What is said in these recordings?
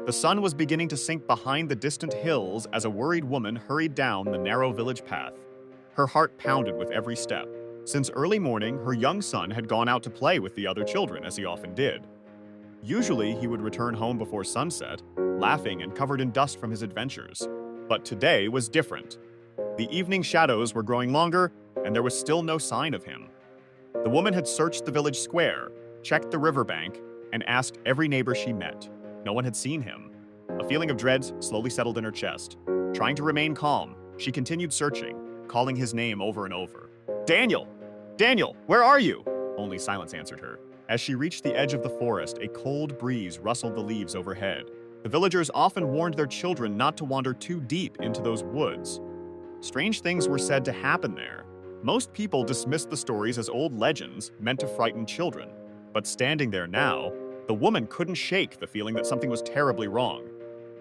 The sun was beginning to sink behind the distant hills as a worried woman hurried down the narrow village path. Her heart pounded with every step. Since early morning, her young son had gone out to play with the other children, as he often did. Usually, he would return home before sunset, laughing and covered in dust from his adventures. But today was different. The evening shadows were growing longer, and there was still no sign of him. The woman had searched the village square, checked the riverbank, and asked every neighbor she met. No one had seen him. A feeling of dread slowly settled in her chest. Trying to remain calm, she continued searching, calling his name over and over. Daniel! Daniel, where are you? Only silence answered her. As she reached the edge of the forest, a cold breeze rustled the leaves overhead. The villagers often warned their children not to wander too deep into those woods. Strange things were said to happen there. Most people dismissed the stories as old legends meant to frighten children. But standing there now, the woman couldn't shake the feeling that something was terribly wrong.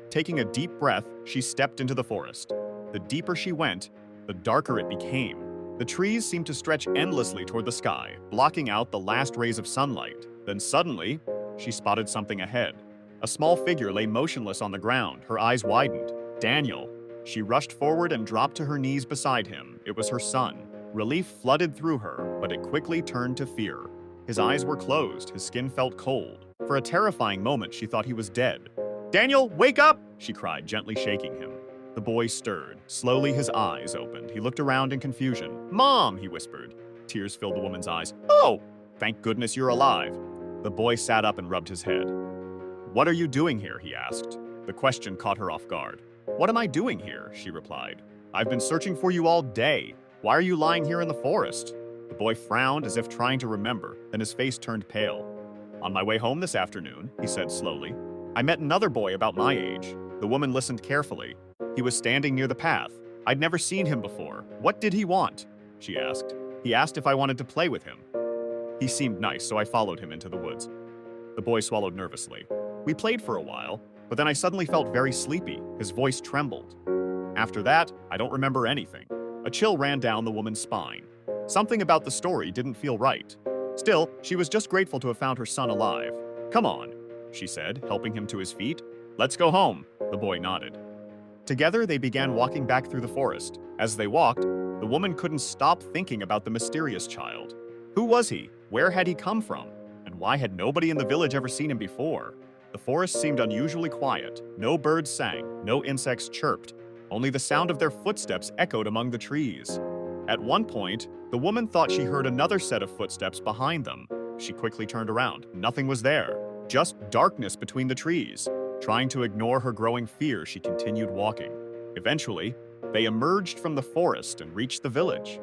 Taking a deep breath, she stepped into the forest. The deeper she went, the darker it became. The trees seemed to stretch endlessly toward the sky, blocking out the last rays of sunlight. Then suddenly, she spotted something ahead. A small figure lay motionless on the ground, her eyes widened. Daniel. She rushed forward and dropped to her knees beside him. It was her son. Relief flooded through her, but it quickly turned to fear. His eyes were closed, his skin felt cold. For a terrifying moment, she thought he was dead. Daniel, wake up! She cried, gently shaking him. The boy stirred. Slowly, his eyes opened. He looked around in confusion. Mom, he whispered. Tears filled the woman's eyes. Oh, thank goodness you're alive. The boy sat up and rubbed his head. What are you doing here? He asked. The question caught her off guard. What am I doing here? She replied. I've been searching for you all day. Why are you lying here in the forest? The boy frowned as if trying to remember, then his face turned pale. On my way home this afternoon, he said slowly, I met another boy about my age. The woman listened carefully. He was standing near the path. I'd never seen him before. What did he want? She asked. He asked if I wanted to play with him. He seemed nice, so I followed him into the woods. The boy swallowed nervously. We played for a while, but then I suddenly felt very sleepy. His voice trembled. After that, I don't remember anything. A chill ran down the woman's spine. Something about the story didn't feel right. Still, she was just grateful to have found her son alive. Come on, she said, helping him to his feet. Let's go home, the boy nodded. Together, they began walking back through the forest. As they walked, the woman couldn't stop thinking about the mysterious child. Who was he? Where had he come from? And why had nobody in the village ever seen him before? The forest seemed unusually quiet. No birds sang, no insects chirped. Only the sound of their footsteps echoed among the trees. At one point, the woman thought she heard another set of footsteps behind them. She quickly turned around. Nothing was there, just darkness between the trees. Trying to ignore her growing fear, she continued walking. Eventually, they emerged from the forest and reached the village.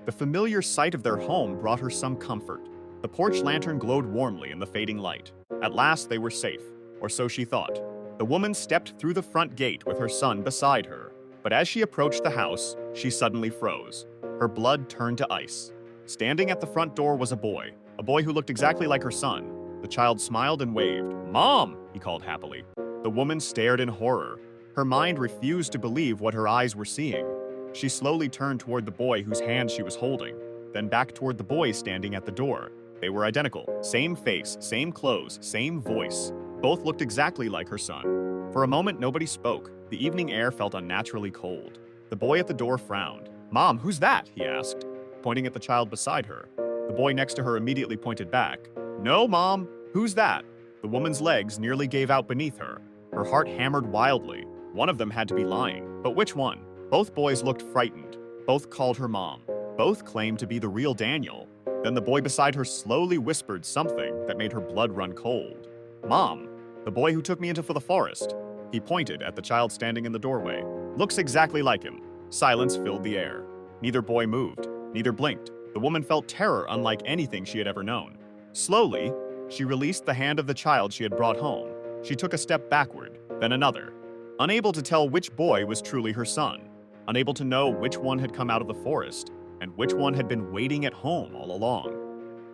The familiar sight of their home brought her some comfort. The porch lantern glowed warmly in the fading light. At last, they were safe, or so she thought. The woman stepped through the front gate with her son beside her. But as she approached the house, she suddenly froze. Her blood turned to ice. Standing at the front door was a boy who looked exactly like her son. The child smiled and waved. Mom, he called happily. The woman stared in horror. Her mind refused to believe what her eyes were seeing. She slowly turned toward the boy whose hand she was holding, then back toward the boy standing at the door. They were identical. Same face, same clothes, same voice. Both looked exactly like her son. For a moment, nobody spoke. The evening air felt unnaturally cold. The boy at the door frowned. Mom, who's that? He asked, pointing at the child beside her. The boy next to her immediately pointed back. No, Mom. Who's that? The woman's legs nearly gave out beneath her. Her heart hammered wildly. One of them had to be lying. But which one? Both boys looked frightened. Both called her Mom. Both claimed to be the real Daniel. Then the boy beside her slowly whispered something that made her blood run cold. Mom, the boy who took me into the forest. He pointed at the child standing in the doorway. Looks exactly like him. Silence filled the air. Neither boy moved. Neither blinked. The woman felt terror unlike anything she had ever known. Slowly, she released the hand of the child she had brought home. She took a step backward, then another. Unable to tell which boy was truly her son. Unable to know which one had come out of the forest, and which one had been waiting at home all along.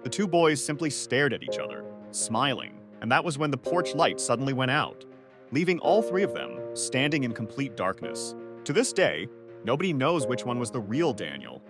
The two boys simply stared at each other, smiling, and that was when the porch light suddenly went out, leaving all three of them standing in complete darkness. To this day, nobody knows which one was the real Daniel,